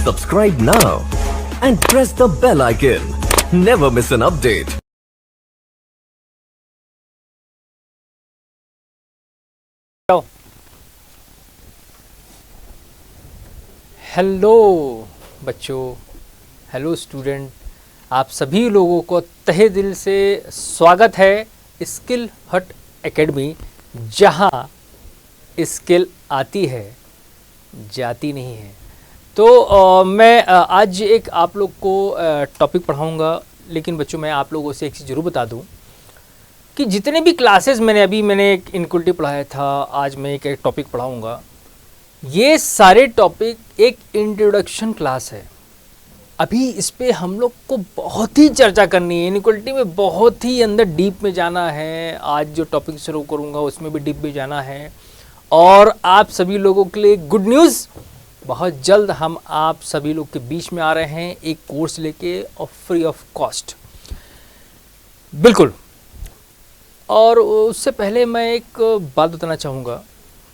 Subscribe now and press the bell icon. Never miss an update. Hello बच्चों, hello student, आप सभी लोगों को तहे दिल से स्वागत है स्किल हट एकेडमी, जहां स्किल आती है जाती नहीं है। तो मैं आज एक आप लोग को टॉपिक पढ़ाऊंगा, लेकिन बच्चों मैं आप लोगों से एक चीज़ ज़रूर बता दूं कि जितने भी क्लासेस मैंने एक इनक्लूटिव पढ़ाया था, आज मैं एक टॉपिक पढ़ाऊंगा। ये सारे टॉपिक एक इंट्रोडक्शन क्लास है। अभी इस पे हम लोग को बहुत ही चर्चा करनी है, इनइक्वालिटी में बहुत ही अंदर डीप में जाना है। आज जो टॉपिक शुरू करूँगा उसमें भी डीप में जाना है। और आप सभी लोगों के लिए गुड न्यूज़, बहुत जल्द हम आप सभी लोग के बीच में आ रहे हैं एक कोर्स लेके, और फ्री ऑफ कॉस्ट, बिल्कुल। और उससे पहले मैं एक बात बताना चाहूँगा।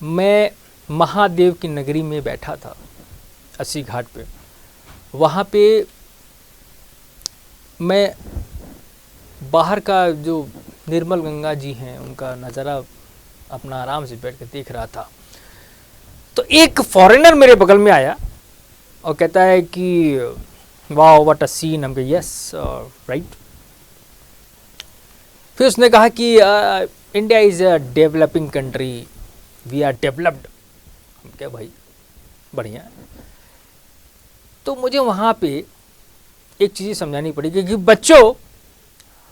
मैं महादेव की नगरी में बैठा था, अस्सी घाट पे। वहाँ पे मैं बाहर का जो निर्मल गंगा जी हैं उनका नज़ारा अपना आराम से बैठ कर देख रहा था। तो एक फॉरेनर मेरे बगल में आया और कहता है कि वाह व्हाट अ सीन। हम कहे यस राइट। फिर उसने कहा कि India is a developing country, we are developed. क्या भाई, बढ़िया। तो मुझे वहाँ पे एक चीज़ समझानी पड़ेगी कि बच्चों,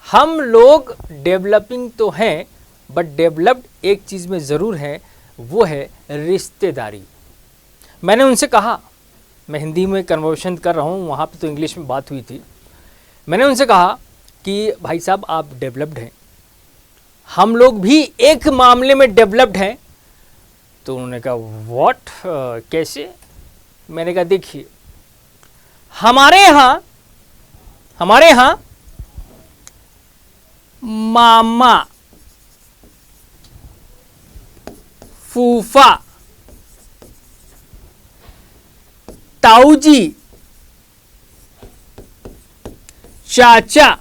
हम लोग डेवलपिंग तो हैं, बट डेवलप्ड एक चीज़ में ज़रूर है, वो है रिश्तेदारी। मैंने उनसे कहा, मैं हिंदी में कन्वर्सेशन कर रहा हूँ, वहाँ पे तो इंग्लिश में बात हुई थी। मैंने उनसे कहा कि भाई साहब आप डेवलप्ड हैं, हम लोग भी एक मामले में डेवलप्ड हैं। तो उन्होंने कहा व्हाट, कैसे? मैंने कहा देखिए, हमारे यहाँ मामा, फूफा, ताऊजी, चाचा,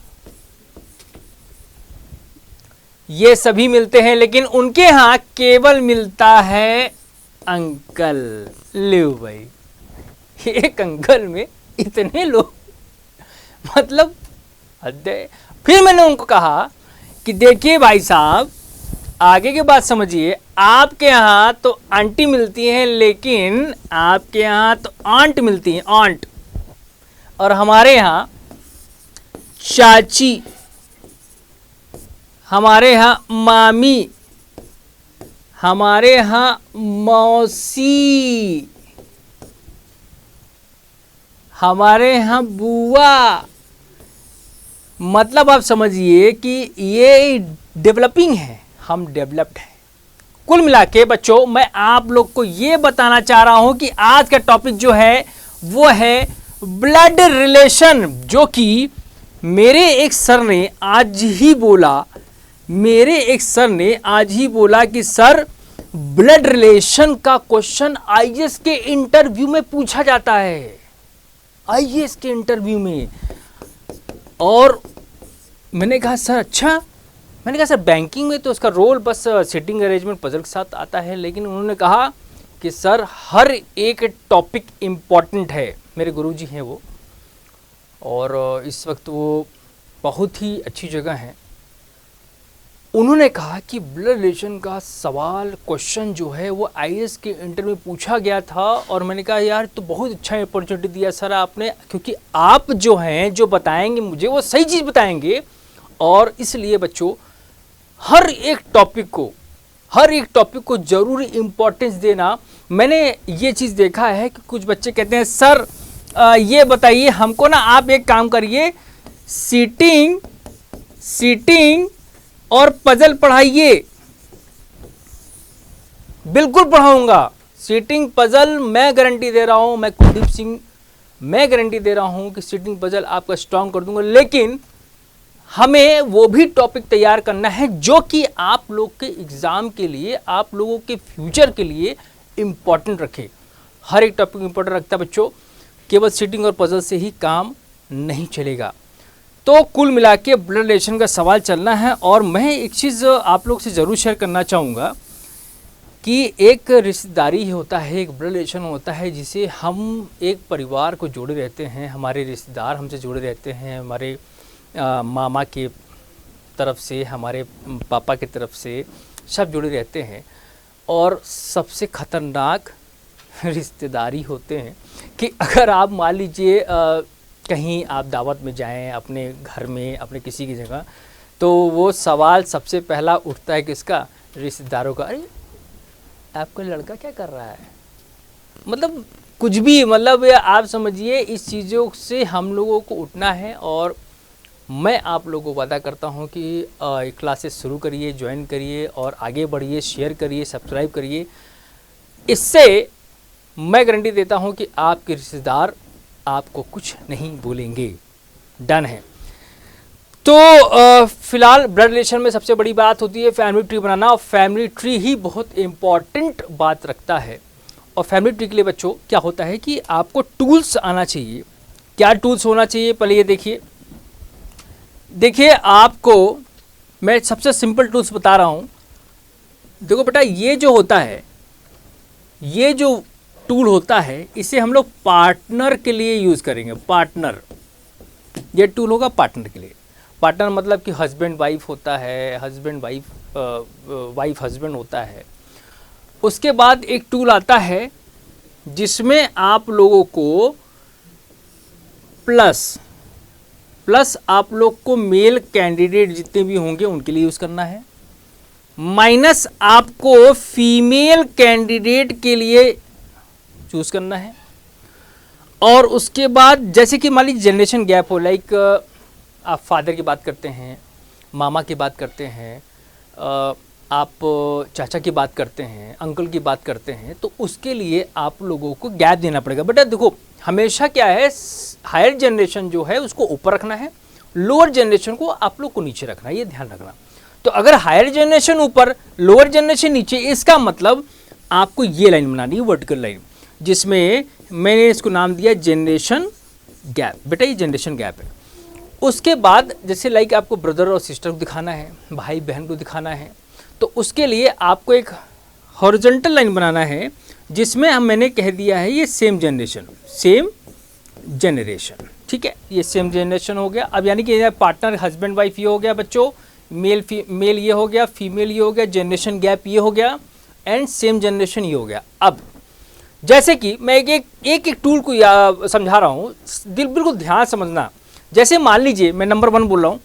ये सभी मिलते हैं, लेकिन उनके यहाँ केवल मिलता है अंकल। ले भाई, एक अंकल में इतने लोग, मतलब हद है। फिर मैंने उनको कहा कि देखिए भाई साहब, आगे की बात समझिए। आपके यहाँ तो आंटी मिलती हैं, लेकिन आपके यहाँ तो आंट मिलती हैं, आंट। और हमारे यहाँ चाची, हमारे यहाँ मामी, हमारे यहाँ मौसी, हमारे यहाँ बुआ। मतलब आप समझिए कि ये डेवलपिंग है, हम डेवलप्ड हैं। कुल मिला के बच्चों, मैं आप लोग को ये बताना चाह रहा हूं कि आज का टॉपिक जो है वो है ब्लड रिलेशन, जो कि मेरे एक सर ने आज ही बोला कि सर, ब्लड रिलेशन का क्वेश्चन आईएएस के इंटरव्यू में पूछा जाता है, आईएएस के इंटरव्यू में। और मैंने कहा सर अच्छा। मैंने कहा सर बैंकिंग में तो उसका रोल बस सिटिंग अरेंजमेंट पजल के साथ आता है, लेकिन उन्होंने कहा कि सर हर एक टॉपिक इम्पॉर्टेंट है। मेरे गुरुजी हैं वो, और इस वक्त वो बहुत ही अच्छी जगह हैं। उन्होंने कहा कि ब्लड रिलेशन का सवाल, क्वेश्चन जो है वो आईएएस के इंटरव्यू में पूछा गया था। और मैंने कहा यार तो बहुत अच्छा अपॉर्चुनिटी दिया सर आपने, क्योंकि आप जो हैं जो बताएंगे मुझे वो सही चीज़ बताएंगे। और इसलिए बच्चों, हर एक टॉपिक को ज़रूरी इम्पोर्टेंस देना। मैंने ये चीज़ देखा है कि कुछ बच्चे कहते हैं सर ये बताइए हमको ना, आप एक काम करिए, सीटिंग और पजल पढ़ाइए। बिल्कुल पढ़ाऊंगा, सीटिंग पजल मैं गारंटी दे रहा हूं, मैं कुलदीप सिंह, मैं गारंटी दे रहा हूं कि सीटिंग पजल आपका स्ट्रांग कर दूंगा। लेकिन हमें वो भी टॉपिक तैयार करना है जो कि आप लोग के एग्ज़ाम के लिए, आप लोगों के फ्यूचर के लिए इम्पॉर्टेंट रखे। हर एक टॉपिक इम्पोर्टेंट रखता है बच्चों। केवल सीटिंग और पजल से ही काम नहीं चलेगा। तो कुल मिला के ब्लड रिलेशन का सवाल चलना है। और मैं एक चीज़ आप लोग से ज़रूर शेयर करना चाहूँगा कि एक रिश्तेदारी होता है, एक ब्लड रिलेशन होता है जिसे हम एक परिवार को जोड़े रहते हैं। हमारे रिश्तेदार हमसे जुड़े रहते हैं, हमारे मामा के तरफ से, हमारे पापा की तरफ से, सब जुड़े रहते हैं। और सबसे ख़तरनाक रिश्तेदारी होते हैं कि अगर आप मान लीजिए कहीं आप दावत में जाएं, अपने घर में, अपने किसी की जगह, तो वो सवाल सबसे पहला उठता है किसका? रिश्तेदारों का। अरे आपका लड़का क्या कर रहा है? मतलब कुछ भी, मतलब आप समझिए इस चीज़ों से हम लोगों को उठना है। और मैं आप लोगों को वादा करता हूं कि क्लासेस शुरू करिए, ज्वाइन करिए और आगे बढ़िए, शेयर करिए, सब्सक्राइब करिए। इससे मैं गारंटी देता हूं कि आपके रिश्तेदार आपको कुछ नहीं बोलेंगे। डन है। तो फिलहाल ब्लड रिलेशन में सबसे बड़ी बात होती है फैमिली ट्री बनाना, और फैमिली ट्री ही बहुत इम्पॉर्टेंट बात रखता है। और फैमिली ट्री के लिए बच्चों क्या होता है कि आपको टूल्स आना चाहिए। क्या टूल्स होना चाहिए? पहले ये देखिए आपको मैं सबसे सिंपल टूल्स बता रहा हूँ। देखो बेटा, ये जो होता है, ये जो टूल होता है, इसे हम लोग पार्टनर के लिए यूज़ करेंगे। पार्टनर, ये टूल होगा पार्टनर के लिए। पार्टनर मतलब कि हस्बैंड वाइफ होता है, हस्बैंड वाइफ, वाइफ हस्बैंड होता है। उसके बाद एक टूल आता है जिसमें आप लोगों को प्लस आप लोग को मेल कैंडिडेट जितने भी होंगे उनके लिए यूज़ करना है, माइनस आपको फीमेल कैंडिडेट के लिए चूज़ करना है। और उसके बाद जैसे कि मान लीजिए जनरेशन गैप हो, लाइक आप फादर की बात करते हैं, मामा की बात करते हैं, आप चाचा की बात करते हैं, अंकल की बात करते हैं, तो उसके लिए आप लोगों को गैप देना पड़ेगा। बेटा देखो, हमेशा क्या है, हायर जनरेशन जो है उसको ऊपर रखना है, लोअर जनरेशन को आप लोग को नीचे रखना है, ये ध्यान रखना। तो अगर हायर जनरेशन ऊपर, लोअर जनरेशन नीचे, इसका मतलब आपको ये लाइन बनानी है, वर्टिकल लाइन, जिसमें मैंने इसको नाम दिया जनरेशन गैप। बेटा ये जनरेशन गैप है। उसके बाद जैसे लाइक आपको ब्रदर और सिस्टर को दिखाना है, भाई बहन को दिखाना है, तो उसके लिए आपको एक हॉरिजॉन्टल लाइन बनाना है जिसमें मैंने कह दिया है ये सेम जनरेशन, ठीक है, ये सेम जनरेशन हो गया। अब यानी कि पार्टनर हस्बैंड वाइफ ये हो गया बच्चों, मेल ये हो गया, फीमेल ये हो गया, जनरेशन गैप ये हो गया, एंड सेम जनरेशन ये हो गया। अब जैसे कि मैं एक टूल को समझा रहा हूँ, बिल्कुल ध्यान समझना। जैसे मान लीजिए मैं नंबर 1 बोल रहा हूँ,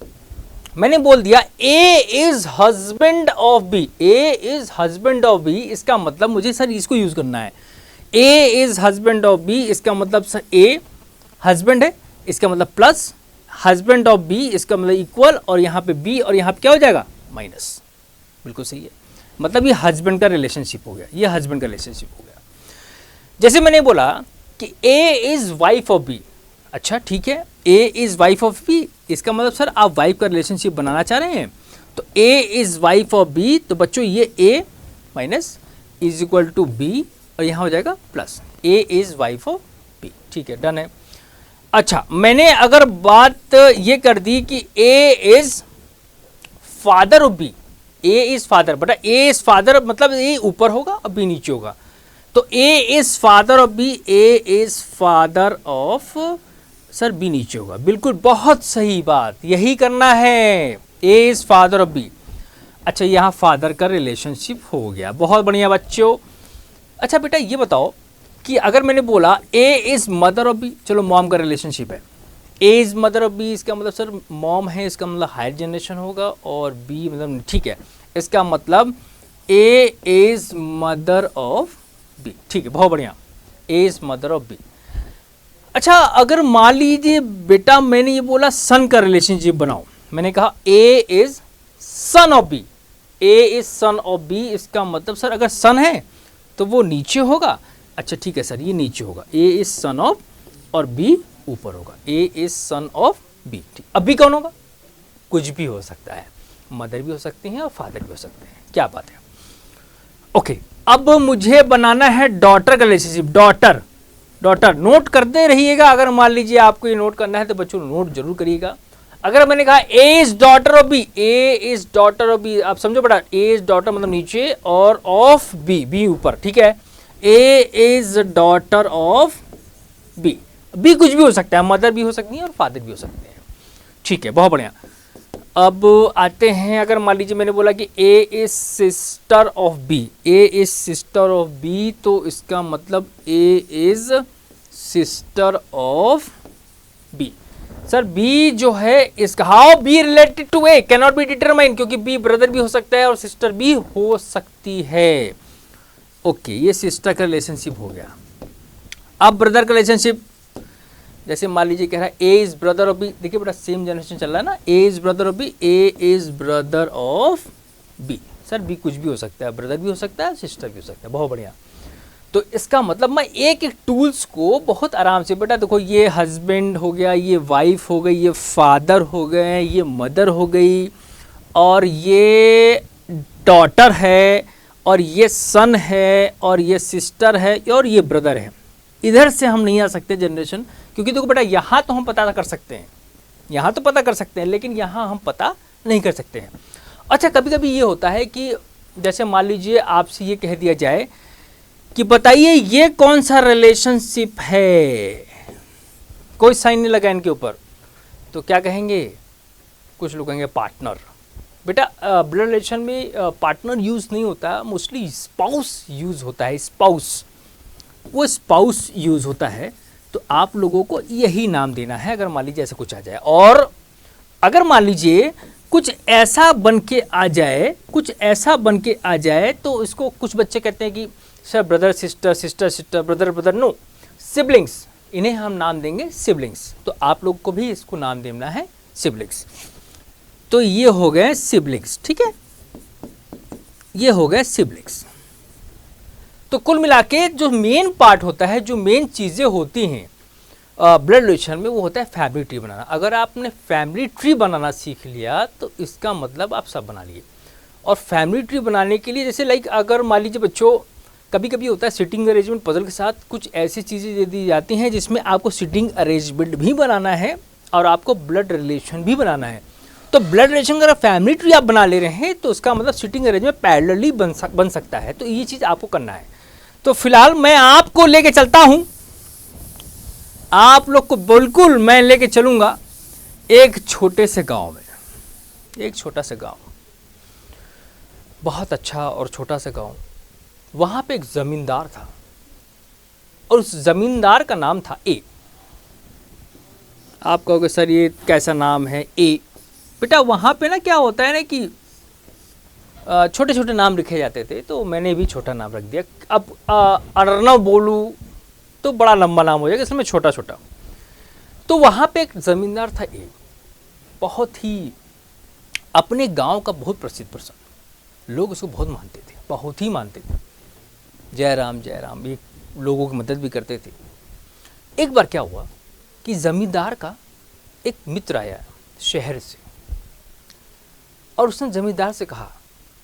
मैंने बोल दिया A is husband of B, A is husband of B, इसका मतलब मुझे सर इसको यूज करना है। A is husband of B, इसका मतलब सर ए हस्बैंड है, इसका मतलब प्लस, हस्बैंड ऑफ बी इसका मतलब इक्वल, और यहाँ पे बी और यहाँ पे क्या हो जाएगा? माइनस। बिल्कुल सही है, मतलब ये हस्बैंड का रिलेशनशिप हो गया, ये हस्बैंड का रिलेशनशिप हो गया। जैसे मैंने बोला कि A is wife of B, अच्छा ठीक है, A is wife of B, इसका मतलब सर आप वाइफ का रिलेशनशिप बनाना चाह रहे हैं, तो A is wife of B, तो बच्चों ये A minus is equal to B, और यहाँ हो जाएगा plus, A is wife of B. ठीक है, डन है। अच्छा, मैंने अगर बात ये कर दी कि A is father of B, A is father, बेटा ए इज फादर मतलब ए ऊपर होगा और बी नीचे होगा, तो A is father of B, A is father of sir B नीचे होगा। बिल्कुल, बहुत सही बात, यही करना है, A is father of B. अच्छा, यहाँ फादर का रिलेशनशिप हो गया, बहुत बढ़िया बच्चों। अच्छा बेटा ये बताओ कि अगर मैंने बोला ए इज मदर ऑफ बी, चलो मॉम का रिलेशनशिप है, A is mother of B, इसका मतलब सर मॉम है, इसका मतलब हायर जनरेशन होगा, और बी मतलब ठीक है, इसका मतलब A is mother of B. ठीक है, बहुत बढ़िया, ए इज मदर ऑफ बी। अच्छा, अगर मान लीजिए बेटा मैंने ये बोला सन का रिलेशनशिप बनाओ, मैंने कहा A is son of B, A is son of B, इसका मतलब सर अगर सन है तो वो नीचे होगा। अच्छा ठीक है सर, ये नीचे होगा, ए इज सन ऑफ, और बी ऊपर होगा, A is son of B. ठीक, अब बी कौन होगा? कुछ भी हो सकता है, मदर भी हो सकती हैं और फादर भी हो सकते हैं, क्या बात है। ओके, अब मुझे बनाना है डॉटर का रिलेशनशिप, डॉटर, डॉटर। नोट करते रहिएगा, अगर मान लीजिए आपको ये नोट करना है तो बच्चों नोट जरूर करिएगा। अगर मैंने कहा A is daughter of B, A is daughter of B, आप समझो बेटा, ए इज डॉटर मतलब नीचे और ऑफ बी, बी ऊपर, ठीक है। A is daughter of B, B कुछ भी हो सकता है, मदर भी हो सकती है और फादर भी हो सकते हैं, ठीक है, बहुत बढ़िया। अब आते हैं, अगर मान लीजिए मैंने बोला कि A is sister of B, A is sister of B, तो इसका मतलब A is sister of B. Sir B जो है इसका, how B related to A can not be determine, क्योंकि बी ब्रदर भी हो सकता है और सिस्टर भी हो सकती है। ओके, ये सिस्टर का रिलेशनशिप हो गया। अब ब्रदर का रिलेशनशिप, जैसे मान लीजिए कह रहा है A is brother of B, देखिए बेटा सेम जनरेशन चल रहा है ना, A is brother of B, A is brother of B. Sir B कुछ भी हो सकता है, ब्रदर भी हो सकता है, सिस्टर भी हो सकता है, बहुत बढ़िया। तो इसका मतलब मैं एक एक टूल्स को बहुत आराम से, बेटा देखो ये हस्बैंड हो गया, ये वाइफ हो गई, ये फादर हो गए, ये मदर हो गई, और ये डॉटर है, और ये सन है, और ये सिस्टर है, और ये ब्रदर है। इधर से हम नहीं आ सकते जनरेशन, क्योंकि देखो बेटा यहाँ तो हम पता कर सकते हैं, यहाँ तो पता कर सकते हैं, लेकिन यहाँ हम पता नहीं कर सकते हैं। अच्छा, कभी कभी ये होता है कि जैसे मान लीजिए आपसे ये कह दिया जाए कि बताइए ये कौन सा रिलेशनशिप है, कोई साइन नहीं लगा इनके ऊपर, तो क्या कहेंगे? कुछ लोग कहेंगे पार्टनर। बेटा ब्लड रिलेशन में पार्टनर यूज़ नहीं होता, मोस्टली स्पाउस यूज़ होता है, स्पाउस, वो स्पाउस यूज़ होता है। तो आप लोगों को यही नाम देना है अगर मान लीजिए ऐसा कुछ आ जाए। और अगर मान लीजिए कुछ ऐसा बन के आ जाए, कुछ ऐसा बन के आ जाए, तो इसको कुछ बच्चे कहते हैं कि sir brother sister, sister sister, brother brother, no, siblings, इन्हें हम नाम देंगे सिबलिंग्स। तो आप लोग को भी इसको नाम देना है सिबलिंग्स। तो ये हो गए सिबलिंग्स, ठीक है, ये हो गए सिबलिंग्स। तो कुल मिला के जो मेन पार्ट होता है, जो मेन चीज़ें होती हैं ब्लड रिलेशन में, वो होता है फैमिली ट्री बनाना। अगर आपने फैमिली ट्री बनाना सीख लिया तो इसका मतलब आप सब बना लिए। और फैमिली ट्री बनाने के लिए जैसे लाइक अगर मान लीजिए बच्चों, कभी कभी होता है सिटिंग अरेंजमेंट पजल के साथ कुछ ऐसी चीज़ें दे दी जाती हैं जिसमें आपको सिटिंग अरेंजमेंट भी बनाना है और आपको ब्लड रिलेशन भी बनाना है। तो ब्लड रिलेशन अगर फैमिली ट्री आप बना ले रहे हैं तो उसका मतलब सिटिंग अरेंजमेंट पैरेलली बन सकता है। तो ये चीज़ आपको करना है। तो फिलहाल मैं आपको लेके चलता हूं, आप लोग को बिल्कुल मैं लेके चलूंगा एक छोटे से गांव में। एक छोटा सा गांव, बहुत अच्छा और छोटा सा गांव। वहां पे एक जमींदार था और उस जमींदार का नाम था ए। आप कहोगे सर ये कैसा नाम है ए? बेटा वहां पे ना क्या होता है ना कि छोटे छोटे नाम लिखे जाते थे, तो मैंने भी छोटा नाम रख दिया। अब अर्नव बोलूँ तो बड़ा लंबा नाम हो जाएगा, इसलिए मैं छोटा छोटा। तो वहाँ पे एक ज़मींदार था एक, बहुत ही अपने गांव का बहुत प्रसिद्ध पर्सन, लोग उसको बहुत मानते थे, बहुत ही मानते थे। जय राम ये लोगों की मदद भी करते थे। एक बार क्या हुआ कि ज़मींदार का एक मित्र आया शहर से और उसने ज़मींदार से कहा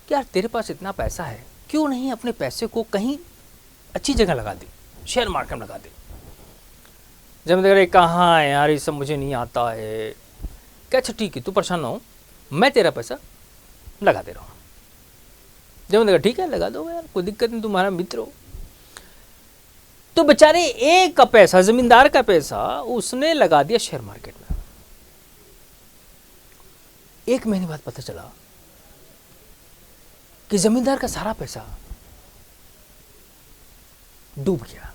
कि यार तेरे पास इतना पैसा है, क्यों नहीं अपने पैसे को कहीं अच्छी जगह लगा दे, शेयर मार्केट में लगा दे। जमींदार कहा कहाँ है यार, ये सब मुझे नहीं आता है। क्या अच्छा ठीक है, तू परेशान ना हो, मैं तेरा पैसा लगा दे रहा हूँ। जमींदार ठीक है लगा दो यार, कोई दिक्कत नहीं, तुम्हारा मित्र हो। तो बेचारे एक का पैसा, जमींदार का पैसा उसने लगा दिया शेयर मार्केट में। 1 महीने बाद पता चला कि जमींदार का सारा पैसा डूब गया।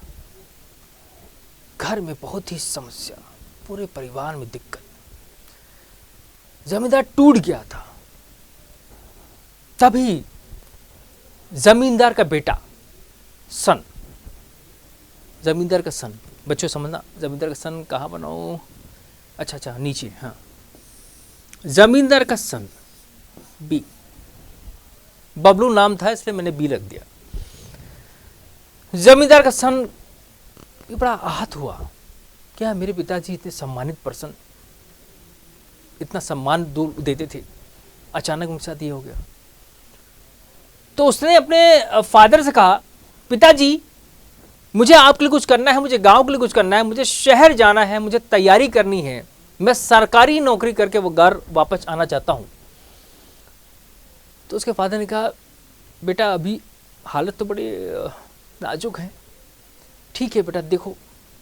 घर में बहुत ही समस्या, पूरे परिवार में दिक्कत, जमींदार टूट गया था। तभी जमींदार का बेटा, सन, जमींदार का सन, बच्चों समझना जमींदार का सन कहाँ बनाओ, अच्छा नीचे, हाँ, जमींदार का सन बी, बबलू नाम था इसलिए मैंने बी रख दिया। जमींदार का सन ये बड़ा आहत हुआ, क्या मेरे पिताजी इतने सम्मानित पर्सन, इतना सम्मान दूर देते थे, अचानक उनके साथ ये हो गया। तो उसने अपने फादर से कहा, पिताजी मुझे आपके लिए कुछ करना है, मुझे गांव के लिए कुछ करना है, मुझे शहर जाना है, मुझे तैयारी करनी है, मैं सरकारी नौकरी करके वो घर वापस आना चाहता हूं। तो उसके फादर ने कहा, बेटा अभी हालत तो बड़ी नाजुक है, ठीक है बेटा, देखो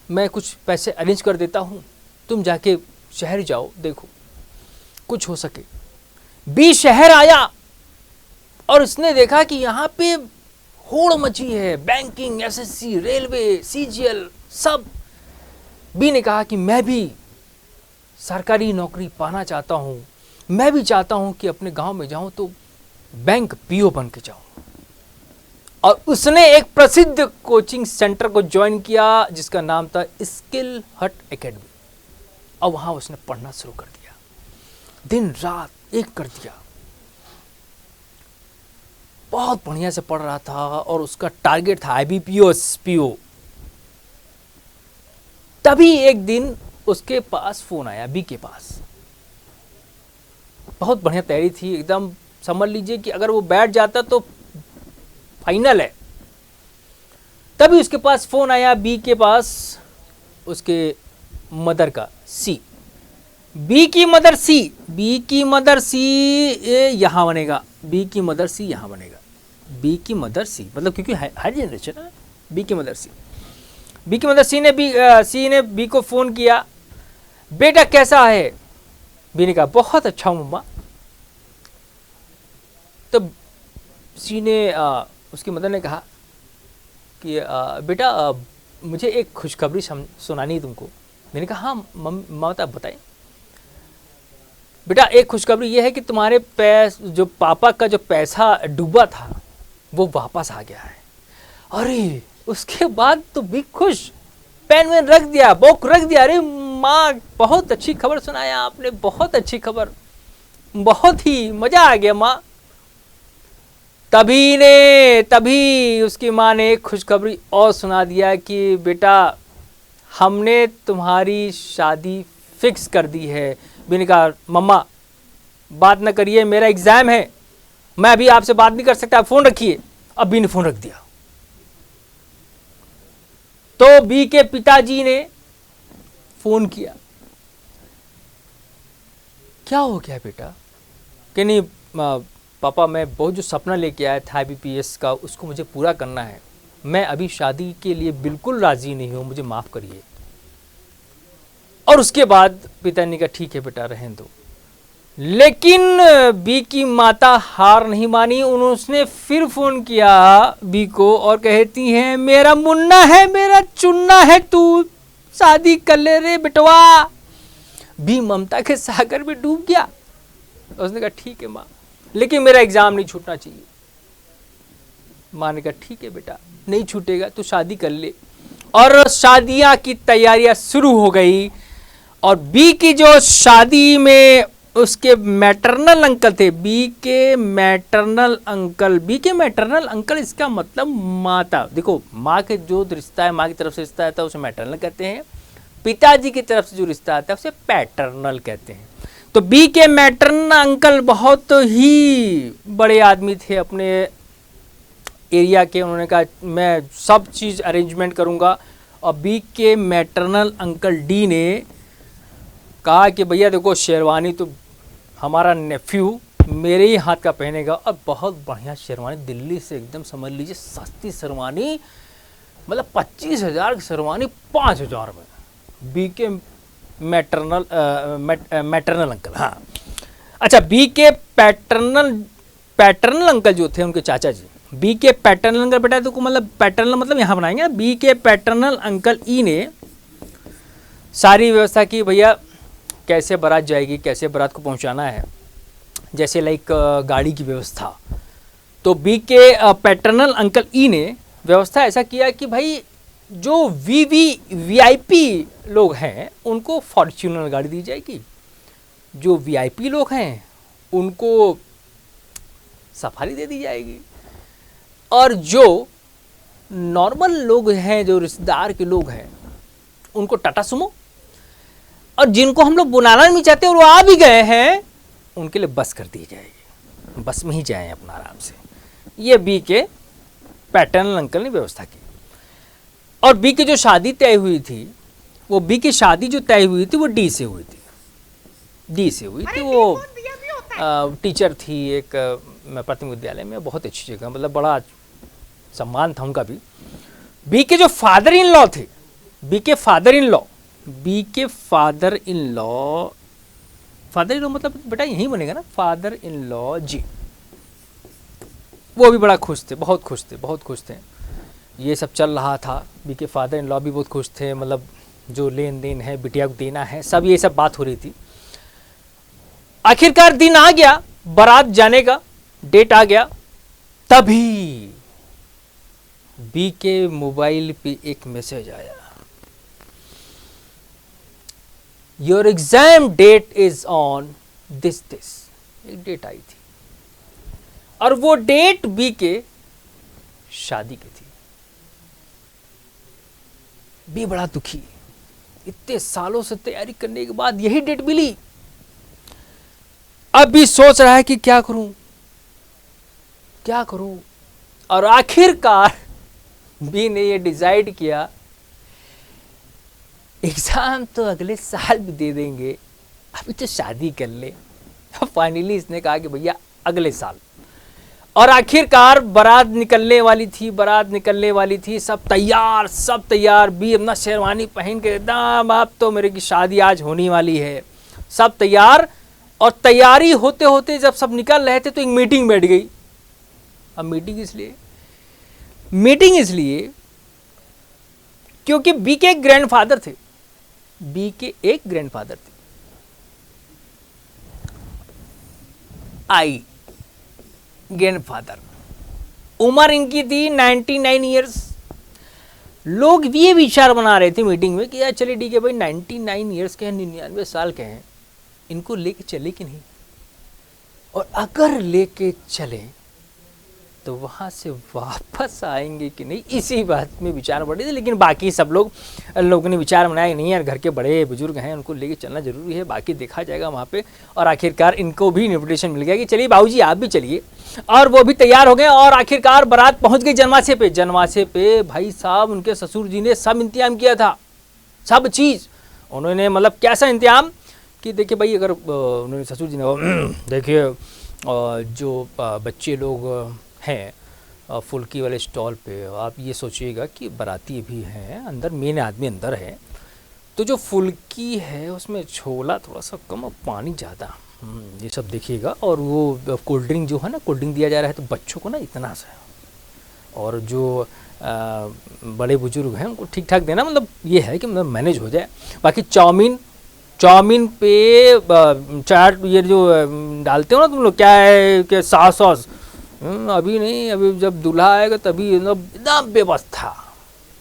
मैं कुछ पैसे अरेंज कर देता हूँ, तुम जाके शहर जाओ, देखो कुछ हो सके। बी शहर आया और उसने देखा कि यहाँ पे होड़ मची है, बैंकिंग, एसएससी, रेलवे, सीजीएल सब। बी ने कहा कि मैं भी सरकारी नौकरी पाना चाहता हूँ, मैं भी चाहता हूँ कि अपने गांव में जाऊँ तो बैंक पीओ बन के जाऊँ। और उसने एक प्रसिद्ध कोचिंग सेंटर को ज्वाइन किया जिसका नाम था स्किल हट एकेडमी, और वहां उसने पढ़ना शुरू कर दिया, दिन रात एक कर दिया, बहुत बढ़िया से पढ़ रहा था और उसका टारगेट था आईबीपीओ पीओ। तभी एक दिन उसके पास फोन आया, बी के पास, बहुत बढ़िया तैयारी थी एकदम, समझ लीजिए कि अगर वो बैठ जाता तो फाइनल है। तभी उसके पास फोन आया बी के पास, उसके मदर का, सी, बी की मदर सी, बी की मदर सी यहां बनेगा, बी की मदर सी यहां बनेगा, बी की मदर सी मतलब क्योंकि हर जनरेशन है, बी की मदर सी, बी की मदर सी ने बी को फोन किया, बेटा कैसा है? बी ने कहा बहुत अच्छा हूं मम्मा। तो सी ने उसकी मदर ने कहा कि बेटा मुझे एक खुशखबरी सुनानी है तुमको। मैंने कहा हाँ माता बताएं। बेटा एक खुशखबरी ये है कि तुम्हारे जो पापा का जो पैसा डूबा था वो वापस आ गया है। अरे उसके बाद तो भी खुश, पेन वेन रख दिया, बुक रख दिया, अरे माँ बहुत अच्छी खबर सुनाया आपने, बहुत अच्छी खबर, बहुत ही मजा आ गया माँ। तभी उसकी माँ ने एक खुशखबरी और सुना दिया कि बेटा हमने तुम्हारी शादी फिक्स कर दी है। बी ने कहा मम्मा बात न करिए, मेरा एग्जाम है, मैं अभी आपसे बात नहीं कर सकता, आप फोन रखिए। अब बी ने फोन रख दिया। तो बी के पिताजी ने फोन किया, क्या हो गया बेटा? कि नहीं पापा मैं बहुत जो सपना लेके आया था आईबीपीएस का उसको मुझे पूरा करना है, मैं अभी शादी के लिए बिल्कुल राजी नहीं हूं, मुझे माफ करिए। और उसके बाद पिता ने कहा ठीक है बेटा रहने दो। लेकिन बी की माता हार नहीं मानी, उन्होंने फिर फोन किया बी को और कहती हैं मेरा मुन्ना है, मेरा चुन्ना है, तू शादी कर ले रे बेटवा। बी ममता के सागर में डूब गया। उसने कहा ठीक है माँ, लेकिन मेरा एग्जाम नहीं छूटना चाहिए। माँ ने कहा ठीक है बेटा नहीं छूटेगा, तू शादी कर ले। और शादियां की तैयारियां शुरू हो गई। और बी की जो शादी में उसके मैटरनल अंकल थे, बी के मैटरनल अंकल इसका मतलब माता। देखो माँ के जो रिश्ता है, माँ की तरफ से रिश्ता आता है उसे मैटरनल कहते हैं, पिताजी की तरफ से जो रिश्ता आता है उसे पैटर्नल कहते हैं। तो बी के मैटरनल अंकल बहुत ही बड़े आदमी थे अपने एरिया के। उन्होंने कहा मैं सब चीज़ अरेंजमेंट करूंगा। और बी के मैटरनल अंकल डी ने कहा कि भैया देखो शेरवानी तो हमारा नेफ्यू मेरे ही हाथ का पहनेगा, और बहुत बढ़िया शेरवानी दिल्ली से एकदम समझ लीजिए सस्ती शेरवानी, मतलब 25,000 की शेरवानी 5,000 में। बी के मैटरनल अंकल, हाँ अच्छा बी के पैटर्नल अंकल जो थे उनके चाचा जी, बी के पैटर्नल अंकल बेटा तो मतलब पैटर्नल मतलब यहाँ बनाएंगे। बी के पैटर्नल अंकल ई ने सारी व्यवस्था की, भैया कैसे बारात जाएगी, कैसे बारात को पहुँचाना है, जैसे लाइक गाड़ी की व्यवस्था। तो बी के पैटर्नल अंकल ई ने व्यवस्था ऐसा किया कि भाई जो वीआईपी लोग हैं उनको फॉर्च्यूनर गाड़ी दी जाएगी, जो वीआईपी लोग हैं उनको सफारी दे दी जाएगी, और जो नॉर्मल लोग हैं, जो रिश्तेदार के लोग हैं उनको टाटा सुमो, और जिनको हम लोग बुलाना नहीं चाहते और वो आ भी गए हैं उनके लिए बस कर दी जाएगी, बस में ही जाएं अपना आराम से। ये बी के पैटर्नल अंकल ने व्यवस्था की। और बी की जो शादी तय हुई थी, वो बी की शादी जो तय हुई थी वो डी से हुई थी, डी से हुई थी। वो टीचर थी एक प्राथमिक विद्यालय में, बहुत अच्छी जगह, मतलब बड़ा सम्मान था उनका भी। बी के जो फादर इन लॉ थे, बी के फादर इन लॉ, बी के father in law, father in law मतलब बेटा यही बनेगा ना, फादर इन लॉ जी, वो भी बड़ा खुश थे, बहुत खुश थे, बहुत खुश थे। ये सब चल रहा था, बी के फादर इन लॉ भी बहुत खुश थे, मतलब जो लेन देन है बिटिया को देना है, सब ये सब बात हो रही थी। आखिरकार दिन आ गया, बारात जाने का डेट आ गया, तभी बी के मोबाइल पे एक मैसेज आया, your exam date is on this, एक डेट आई थी, और वो डेट बी के शादी की थी। बी बड़ा दुखी, इतने सालों से तैयारी करने के बाद यही डेट मिली। अब भी सोच रहा है कि क्या करूं, क्या करूं, और आखिरकार बी ने ये डिसाइड किया, एग्जाम तो अगले साल भी दे देंगे, अभी तो शादी कर ले। फाइनली इसने कहा कि भैया अगले साल। और आखिरकार बारात निकलने वाली थी, बारात निकलने वाली थी, सब तैयार, सब तैयार। बी अपना शेरवानी पहन के एकदम, अब तो मेरे की शादी आज होने वाली है, सब तैयार। और तैयारी होते होते जब सब निकल रहे थे तो एक मीटिंग बैठ गई। अब मीटिंग इसलिए क्योंकि बी के एक ग्रैंडफादर थे, बी के एक ग्रैंडफादर थे, आई ग्रैंडफादर, उम्र इनकी थी 99 ईयर्स। लोग ये विचार बना रहे थे मीटिंग में कि यार चलिए ठीक है भाई, 99 ईयर्स के हैं, 99 साल के हैं, इनको लेके चले कि नहीं, और अगर लेके चले तो वहाँ से वापस आएंगे कि नहीं, इसी बात में विचार बढ़े थे। लेकिन बाकी सब लोगों ने विचार बनाया नहीं यार, घर के बड़े बुजुर्ग हैं, उनको लेके चलना जरूरी है, बाकी देखा जाएगा वहाँ पे। और आखिरकार इनको भी इन्विटेशन मिल गया कि चलिए बाबूजी आप भी चलिए, और वो भी तैयार हो गए। और आखिरकार बारात पहुँच गई जनवासे पे भाई साहब उनके ससुर जी ने सब इंतजाम किया था, सब चीज़ उन्होंने, मतलब कैसा इंतजाम कि देखिए भाई, अगर उन्होंने ससुर जी ने देखिए जो बच्चे लोग हैं फुल्की वाले स्टॉल पे, आप ये सोचिएगा कि बाराती भी हैं अंदर, मेन आदमी अंदर है, तो जो फुल्की है उसमें छोला थोड़ा सा कम और पानी ज़्यादा, ये सब देखिएगा। और वो कोल्ड ड्रिंक जो है ना, कोल्ड ड्रिंक दिया जा रहा है तो बच्चों को ना इतना सा, और जो बड़े बुजुर्ग हैं उनको ठीक ठाक देना, मतलब ये है कि मतलब मैनेज हो जाए। बाकी चाउमीन पे चाट, ये जो डालते हो ना तुम लोग, क्या है कि सॉस अभी नहीं, अभी जब दूल्हा आएगा तभी एकदम व्यवस्था,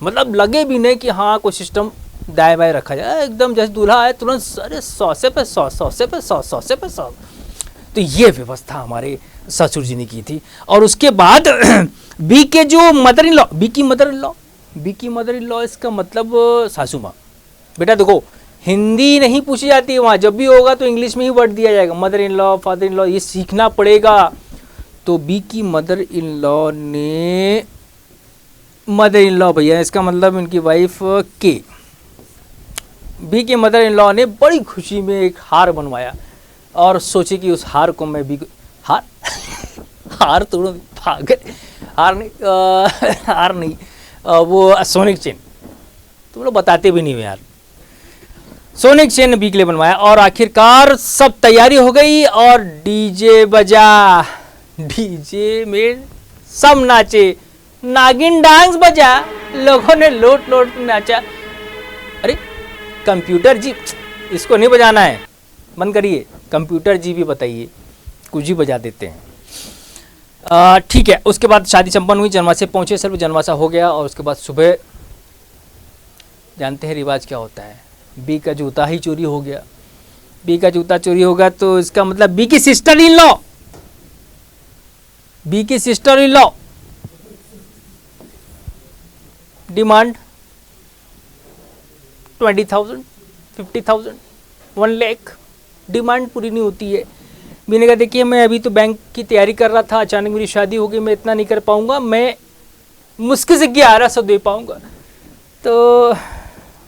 मतलब लगे भी नहीं कि हाँ कोई सिस्टम दाएं बाएं रखा जाए, एकदम जैसे दूल्हा आए तुरंत सारे सौसे पे सॉस। तो ये व्यवस्था हमारे ससुर जी ने की थी। और उसके बाद बी के जो मदर इन लॉ, बी की मदर इन लॉ इसका मतलब सासू माँ। बेटा देखो, हिंदी नहीं पूछी जाती है वहाँ, जब भी होगा तो इंग्लिश में ही वर्ड दिया जाएगा, mother in law, father in law, ये सीखना पड़ेगा। तो बी की मदर इन लॉ ने, मदर इन लॉ भैया इसका मतलब इनकी वाइफ के, बी के मदर इन लॉ ने बड़ी खुशी में एक हार बनवाया, और सोचे कि उस हार को मैं भी हार तोड़ो, हार नहीं, वो सोने की चेन, तुम लोग बताते भी नहीं हो यार, सोने की चेन बी के लिए बनवाया। और आखिरकार सब तैयारी हो गई, और डीजे बजा, डीजे में सब नाचे, नागिन डांस बजा, लोगों ने लोट लोट नाचा। अरे कंप्यूटर जी, इसको नहीं बजाना है, बंद करिए, कंप्यूटर जी भी बताइए, कुछ ही बजा देते हैं। ठीक है, उसके बाद शादी संपन्न हुई, जनवासे पहुंचे, सिर्फ जनवासा हो गया। और उसके बाद सुबह जानते हैं रिवाज क्या होता है, बी का जूता ही चोरी हो गया। बी का जूता चोरी होगा तो इसका मतलब बी की सिस्टर इन लॉ, बी की sister in law demand 20,000, 50,000, 1 lakh, demand पूरी नहीं होती है। बी ने कहा देखिए मैं अभी तो बैंक की तैयारी कर रहा था, अचानक मेरी शादी हो गई, मैं इतना नहीं कर पाऊंगा, मैं मुश्किल से 1100 दे पाऊंगा। तो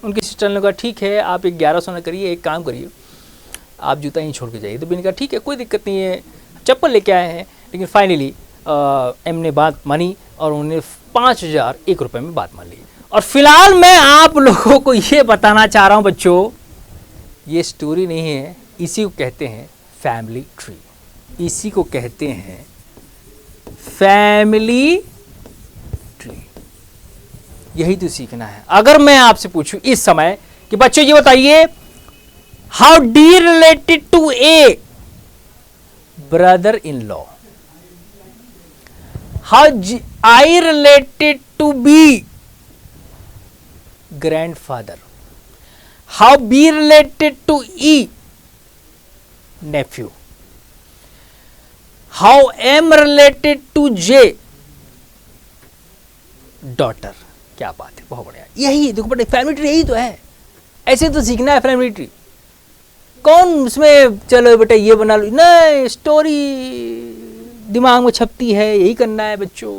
उनकी सिस्टर ने कहा ठीक है आप 1100 ना करिए, एक काम करिए आप जूता यहीं छोड़ के जाइए। तो मैंने कहा ठीक है कोई दिक्कत नहीं है, चप्पल लेके आए हैं। लेकिन फाइनली एम ने बात मानी और उन्होंने 5001 रुपये में बात मान ली। और फिलहाल मैं आप लोगों को ये बताना चाह रहा हूँ बच्चों, ये स्टोरी नहीं है, इसी को कहते हैं फैमिली ट्री, इसी को कहते हैं फैमिली ट्री। यही तो सीखना है। अगर मैं आपसे पूछूं इस समय कि बच्चों ये बताइए, how D related to A brother in law, how I related to B grandfather, how B related to E nephew, how am related to J daughter। क्या बात है, बहुत बढ़िया। यही देखो बेटा फैमिली ट्री यही तो है, ऐसे तो सीखना है फैमिली ट्री। कौन उसमें चलो बेटा ये बना लो, नहीं स्टोरी दिमाग में छपती है, यही करना है बच्चों।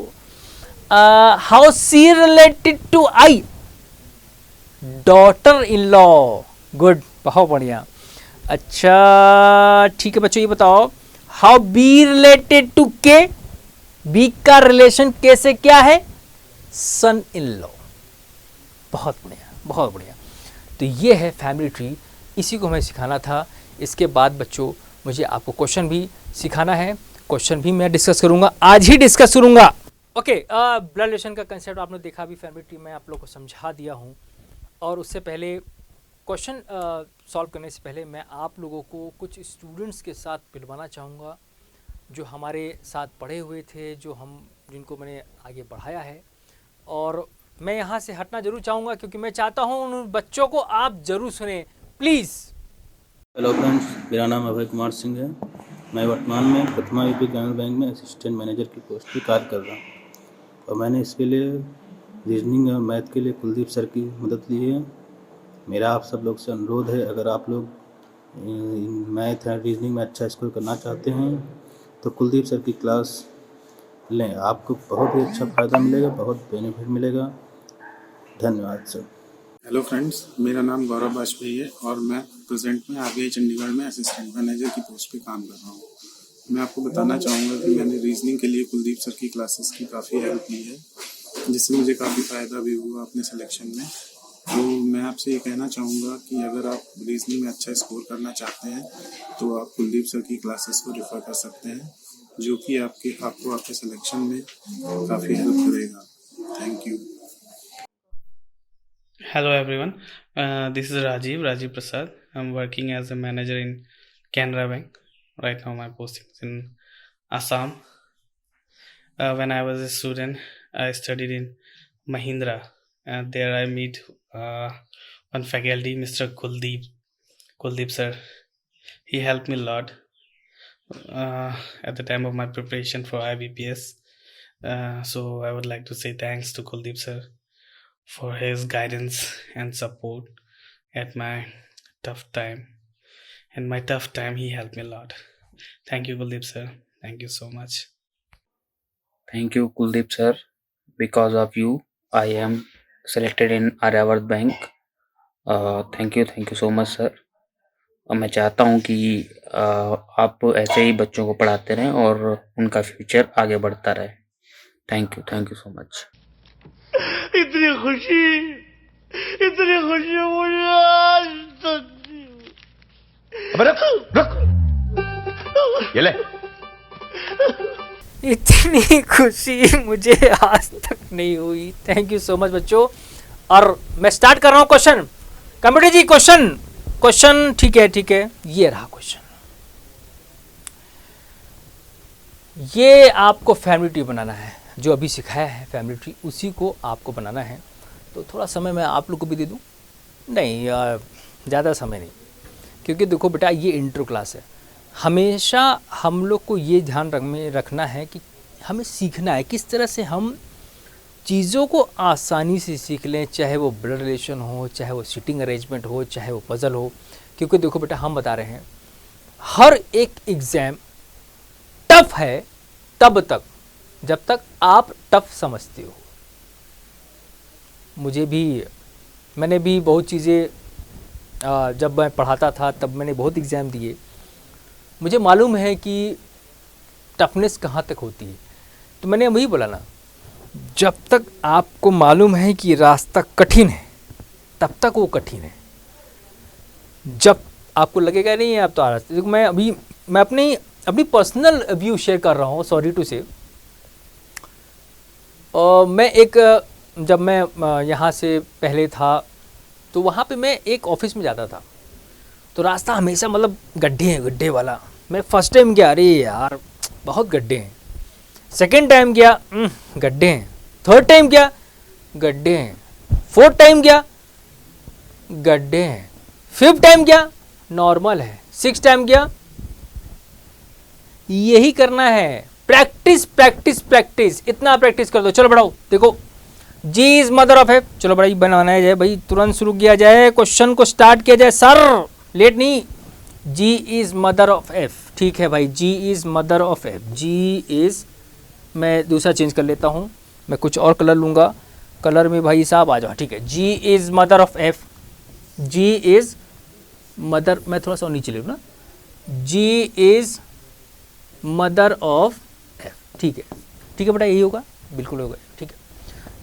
How C related to I daughter in law, good, बहुत बढ़िया। अच्छा ठीक है बच्चों ये बताओ, how B related to K, B का रिलेशन के से क्या है, सन इन लॉ। बहुत बढ़िया बहुत बढ़िया। तो ये है फैमिली ट्री, इसी को हमें सिखाना था। इसके बाद बच्चों मुझे आपको क्वेश्चन भी सिखाना है, क्वेश्चन भी मैं डिस्कस करूंगा, आज ही डिस्कस करूंगा। ओके, ब्लड रिलेशन का कंसेप्ट आपने देखा, अभी फैमिली ट्री में आप लोग को समझा दिया हूं। और उससे पहले क्वेश्चन सॉल्व करने से पहले मैं आप लोगों को कुछ स्टूडेंट्स के साथ मिलवाना चाहूँगा जो हमारे साथ पढ़े हुए थे, जो जिनको मैंने आगे बढ़ाया है। और मैं यहाँ से हटना जरूर चाहूँगा क्योंकि मैं चाहता हूँ उन बच्चों को आप ज़रूर सुने, प्लीज़। हेलो फ्रेंड्स, मेरा नाम अभय कुमार सिंह है। मैं वर्तमान में प्रथमा यूपी ग्रामीण बैंक में असिस्टेंट मैनेजर की पोस्ट पर कार्य कर रहा हूँ और मैंने इसके लिए रीजनिंग और मैथ के लिए कुलदीप सर की मदद ली है। मेरा आप सब लोग से अनुरोध है, अगर आप लोग मैथ या रीजनिंग में अच्छा स्कोर करना चाहते हैं तो कुलदीप सर की क्लास लें, आपको बहुत ही अच्छा फ़ायदा मिलेगा, बहुत बेनिफिट मिलेगा। धन्यवाद सर। हेलो फ्रेंड्स, मेरा नाम गौरव वाजपेयी है और मैं प्रेजेंट में आरबीआई चंडीगढ़ में असिस्टेंट मैनेजर की पोस्ट पे काम कर रहा हूँ। मैं आपको बताना चाहूँगा कि मैंने रीजनिंग के लिए कुलदीप सर की क्लासेस की काफ़ी हेल्प ली है, जिससे मुझे काफ़ी फ़ायदा भी हुआ अपने सिलेक्शन में। तो मैं आपसे ये कहना चाहूँगा कि अगर आप रीजनिंग में अच्छा स्कोर करना चाहते हैं तो आप कुलदीप सर की क्लासेस को रेफ़र कर सकते हैं, जो कि आपको आपके सिलेक्शन में काफ़ी हेल्प करेगा। Thank you. Hello everyone, this is Rajiv Prasad. I'm working as a manager in Canara Bank. Right now my posting is in Assam. When I was a student, I studied in Mahindra, and there I meet one faculty, Mr. Kuldeep sir. He helped me a lot at the time of my preparation for IBPS. So I would like to say thanks to Kuldeep sir for his guidance and support at my tough time. In my tough time, he helped me a lot. Thank you, Kuldeep sir. Thank you so much. Thank you, Kuldeep sir. Because of you, I am selected in Aryavart Bank. Thank you so much, sir. और मैं चाहता हूँ कि आप ऐसे ही बच्चों को पढ़ाते रहें और उनका फ्यूचर आगे बढ़ता रहे। Thank you so much. इतनी खुशी मुझे आज तक नहीं हुई। अबे रुक ये ले। इतनी खुशी मुझे आज तक नहीं हुई। थैंक यू सो मच बच्चों। और मैं स्टार्ट कर रहा हूँ क्वेश्चन। कंप्यूटर जी क्वेश्चन ठीक है, ये रहा क्वेश्चन। ये आपको फैमिली ट्री बनाना है, जो अभी सिखाया है फैमिली ट्री उसी को आपको बनाना है। तो थोड़ा समय मैं आप लोग को भी दे दूं? नहीं, ज़्यादा समय नहीं, क्योंकि देखो बेटा ये इंट्रो क्लास है। हमेशा हम लोग को ये ध्यान रखना है कि हमें सीखना है किस तरह से हम चीज़ों को आसानी से सीख लें, चाहे वो ब्लड रिलेशन हो, चाहे वो सीटिंग अरेंजमेंट हो, चाहे वो पज़ल हो। क्योंकि देखो बेटा हम बता रहे हैं हर एक एग्ज़ाम टफ है तब तक जब तक आप टफ समझते हो। मुझे भी मैंने भी बहुत चीज़ें जब मैं पढ़ाता था तब मैंने बहुत एग्ज़ाम दिए, मुझे मालूम है कि टफनेस कहाँ तक होती है। तो मैंने वही बोला ना, जब तक आपको मालूम है कि रास्ता कठिन है तब तक वो कठिन है। जब आपको लगेगा नहीं है आप तो आराम से, मैं अपनी पर्सनल व्यू शेयर कर रहा हूँ, सॉरी टू से। जब मैं यहाँ से पहले था तो वहाँ पे मैं एक ऑफिस में जाता था, तो रास्ता हमेशा मतलब गड्ढे वाला। मैं फर्स्ट टाइम गया, अरे यार बहुत गड्ढे हैं। सेकेंड टाइम गया, गड्ढे हैं। थर्ड टाइम गया, गड्ढे हैं। फोर्थ टाइम गया, गड्ढे हैं। फिफ्थ टाइम गया, नॉर्मल है। सिक्स टाइम गया, यही करना है। प्रैक्टिस प्रैक्टिस प्रैक्टिस, इतना प्रैक्टिस कर दो। चलो बढ़ाओ, देखो जी इज मदर ऑफ एफ। चलो बड़ा बनाना जाए भाई, तुरंत शुरू किया जाए, क्वेश्चन को स्टार्ट किया जाए। सर लेट नहीं, G is mother of F. ठीक है भाई, G is mother of F. G is, मैं दूसरा चेंज कर लेता हूँ, मैं कुछ और कलर लूँगा। कलर में भाई साहब आ जाओ। ठीक है, G is mother of F. G is mother, मैं थोड़ा सा नीचे ले लूँ ना। G is mother of F. ठीक है बेटा, यही होगा, बिल्कुल होगा। ठीक है,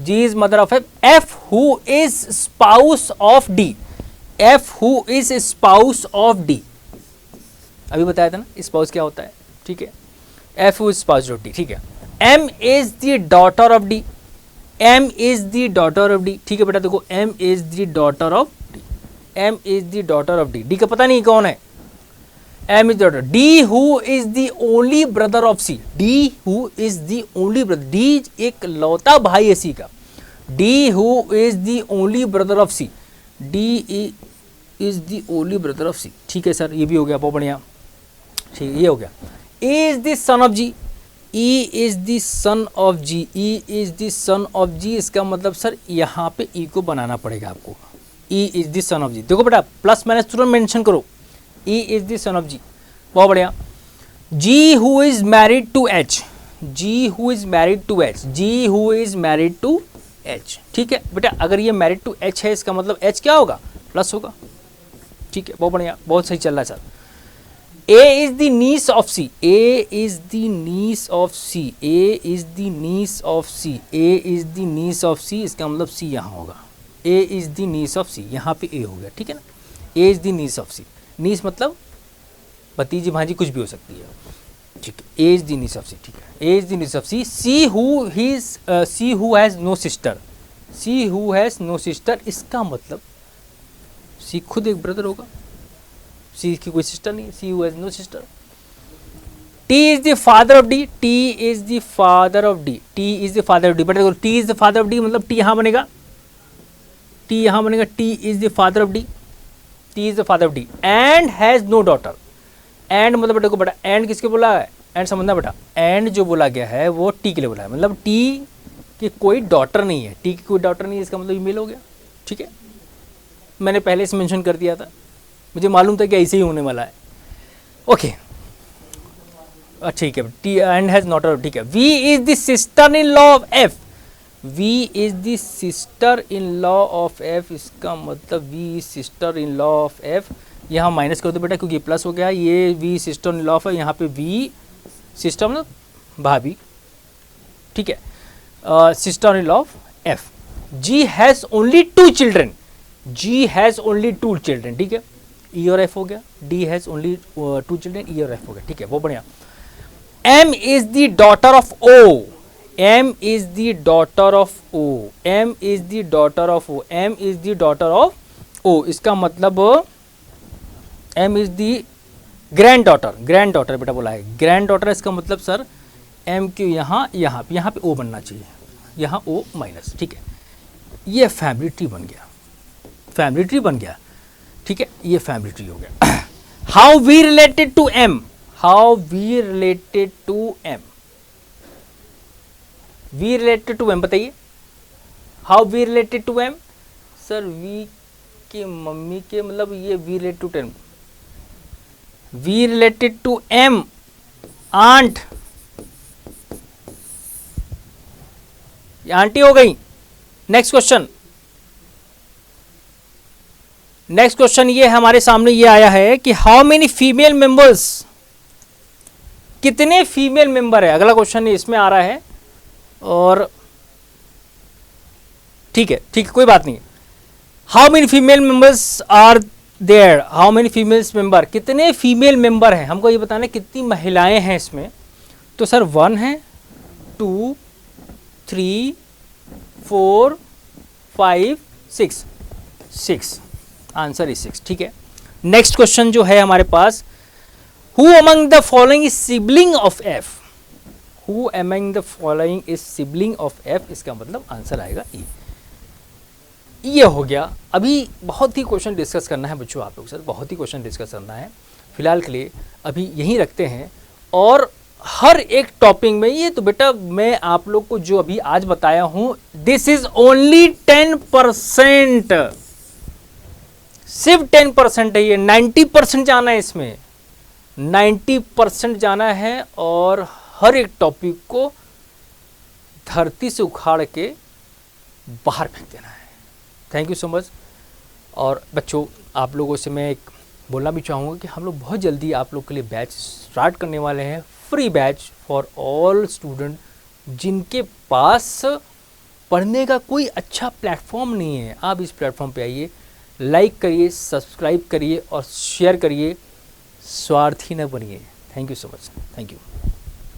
G is mother of F. F who is spouse of D. F who is spouse of D, अभी बताया था ना स्पाउस क्या होता है। ठीक है, F who is spouse of D. ठीक है, M is the daughter of D. M is the daughter of D. ठीक है बेटा, देखो M is the daughter of D. M is the daughter of D. D का पता नहीं कौन है, M is daughter. D who is the only brother of C. D who is the only brother, D एक लौता भाई है C का। D who is the only brother of C. D is the only brother of C. ठीक है sir, ये भी हो गया, बहुत बढ़िया। ठीक है, ये हो गया। E is the son of G. E is the son of G. E is the son of G, इसका मतलब सर यहाँ पे ई को बनाना पड़ेगा आपको। E is the son of G. देखो बेटा, प्लस माइनस तुरंत मेंशन करो। E is the son of G, बहुत बढ़िया। G who is married to H. G who is married to H. G who is married to H. ठीक है बेटा, अगर ये मैरिड टू एच है, इसका मतलब एच क्या होगा, प्लस होगा। ठीक है, बहुत बढ़िया, बहुत सही चल रहा है sir. A is the niece of C. A is the niece of C. A is the niece of C. A is the niece of C, इसका मतलब सी यहाँ होगा। A is the niece of C, यहाँ पे A हो गया। ठीक है ना, A is the niece of C. Niece मतलब भतीजी भांजी कुछ भी हो सकती है। ठीक है, A is the niece of C. ठीक है, A is the niece of C. C who has no sister. C who has no sister, इसका मतलब सी खुद एक ब्रदर होगा। सी की कोई सिस्टर नहीं है, C who has no sister. T is the father of D. T is the father of D. T is the father of D. But देखो, T is the father of D मतलब T यहाँ बनेगा, T यहाँ बनेगा। T is the father of D. T is the father of D. And has no daughter. And मतलब बेटा को बेटा, एंड किसके बोला है, एंड समझना बेटा, एंड जो बोला गया है वो टी के लिए बोला है, मतलब टी की कोई डॉटर नहीं है। टी की कोई डॉटर नहीं है, इसका मतलब ईमेल हो गया। ठीक है, मैंने पहले से मेंशन कर दिया था, मुझे मालूम था कि ऐसे ही होने वाला है। ओके, ठीक है, टी एंड हैज नॉट। ठीक है, V is the sister in law of F. V is the sister in law of F, इसका मतलब V is sister in law of F. यहाँ माइनस कर दो बेटा, क्योंकि प्लस हो गया। ये V sister in law of है, यहाँ पे वी सिस्टर मतलब भाभी। ठीक है, sister in law of F. G has only two children. G has only two children. ठीक है, ई और एफ हो गया। D has only two children, E और एफ हो गया। ठीक है, बहुत बढ़िया। M is the daughter of O. M is the daughter of O. M is the daughter of O. M is the daughter of O, इसका मतलब M is the granddaughter. Granddaughter बेटा बोला है, grand daughter, इसका मतलब sir M के यहाँ पे ओ बनना चाहिए, यहाँ ओ माइनस। ठीक है, ये फैमिली ट्री बन गया। फैमिली ट्री बन गया। ठीक है, ये फैमिली ट्री हो गया। How V related to M. How V related to M. V related to M, बताइए how V related to M. Sir V के मम्मी के मतलब ये V related to M. V related to M aunt, aunty हो गई। Next question, next question ये हमारे सामने ये आया है कि हाउ मेनी फीमेल मेंबर्स, कितने फीमेल मेंबर है, अगला क्वेश्चन इसमें आ रहा है। और ठीक है कोई बात नहीं। How many female members are there, how many females member, कितने फीमेल मेंबर हैं, हमको ये बताना है कितनी महिलाएं हैं इसमें। तो सर 1 है, 2, 3, 4, 5, 6, आंसर इज 6। ठीक है, नेक्स्ट क्वेश्चन जो है हमारे पास, who among the following is sibling of F, who among the following is sibling of F, इसका मतलब आंसर आएगा ई। ये हो गया। अभी बहुत ही क्वेश्चन डिस्कस करना है बच्चों आप लोग के साथ, बहुत ही क्वेश्चन डिस्कस करना है। फिलहाल के लिए अभी यहीं रखते हैं। और हर एक टॉपिक में, ये तो बेटा मैं आप लोग को जो अभी आज बताया हूं, दिस इज ओनली 10%, सिर्फ 10% है ये, 90% जाना है इसमें, 90% जाना है और हर एक टॉपिक को धरती से उखाड़ के बाहर फेंक देना है। Thank you so much. और बच्चों आप लोगों से मैं एक बोलना भी चाहूँगा कि हम लोग बहुत जल्दी आप लोग के लिए बैच स्टार्ट करने वाले हैं, free batch for all student जिनके पास पढ़ने का कोई अच्छा प्लेटफॉर्म नहीं है। आप इस प्लेटफॉर्म पे आइए, लाइक करिए, सब्सक्राइब करिए और शेयर करिए, स्वार्थी न बनिए। Thank you so much, thank you.